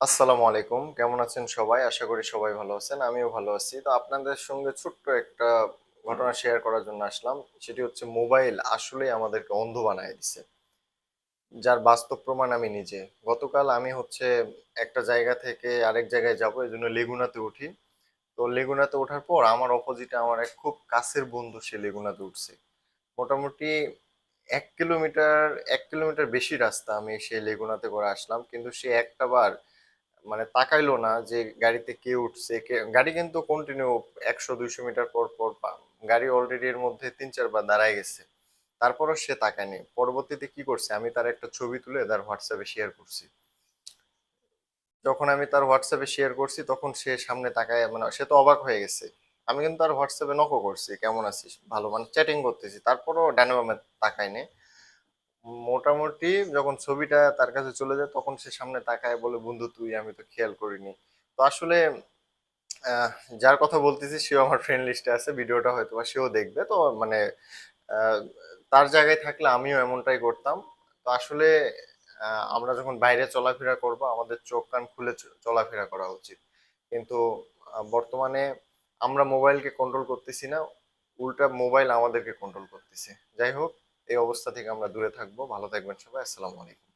আসসালামু আলাইকুম। কেমন আছেন সবাই? আশা করি সবাই ভালো আছেন। আমিও ভালো আছি। তো আপনাদের সঙ্গে ছোট্ট একটা ঘটনা শেয়ার করার জন্য আসলাম। সেটি হচ্ছে মোবাইল আসলেই আমাদেরকে অন্ধ বানায় দিছে। যার বাস্তব প্রমাণ আমি নিজে। গতকাল আমি হচ্ছে একটা জায়গা থেকে আরেক জায়গায় যাবো এজন্য লেগুনাতে উঠি। তো লেগুনাতে ওঠার পর আমার অপোজিটে আমার এক খুব কাছের বন্ধু সে লেগুনাতে উঠছে। মোটামুটি ১ কিলোমিটার ১ কিলোমিটার বেশি রাস্তা আমি সেই লেগুনাতে করে আসলাম। কিন্তু সে একটা বার মানে তাকাইলো না যে গাড়িতে কে উঠছে কে গাড়ি কিন্তু কন্টিনিউ ১০০-২০০ মিটার পর পর গাড়ি অলরেডি এর মধ্যে ৩-৪ বার দাঁড়ায় গেছে। তারপরও সে তাকায়নি। পরবর্তীতে কি করছে আমি তার একটা ছবি তুলে তার হোয়াটসঅ্যাপে শেয়ার করছি। যখন আমি তার হোয়াটসঅ্যাপে শেয়ার করছি তখন সে সামনে তাকায় মানে সে তো অবাক হয়ে গেছে। আমি কিন্তু তার হোয়াটসঅ্যাপে নকও করছি কেমন আছিস ভালো মানে চ্যাটিং করতেছি তারপরও ডানে বামে তাকায়নি। মোটামুটি যখন ছবিটা তার কাছে চলে যায় তখন সে সামনে তাকায় বলে বন্ধু তুই আমি তো খেয়াল করিনি। তো আসলে আহ, যার কথা বলতেছি সেও আমার ফ্রেন্ড লিস্টে আছে ভিডিওটা হয়তো বা সেও দেখবে তো মানে আহ, তার জায়গায় থাকলে আমিও এমনটাই করতাম। তো আসলে আমরা যখন বাইরে চলাফেরা করব আমাদের চোখ কান খুলে চলাফেরা করা উচিত। কিন্তু বর্তমানে আমরা মোবাইলকে কন্ট্রোল করতেছি না, উল্টা মোবাইল আমাদেরকে কন্ট্রোল করতেছে। যাই হোক, এই অবস্থা থেকে আমরা দূরে থাকবো। ভালো থাকবেন সবাই। আসসালামু আলাইকুম।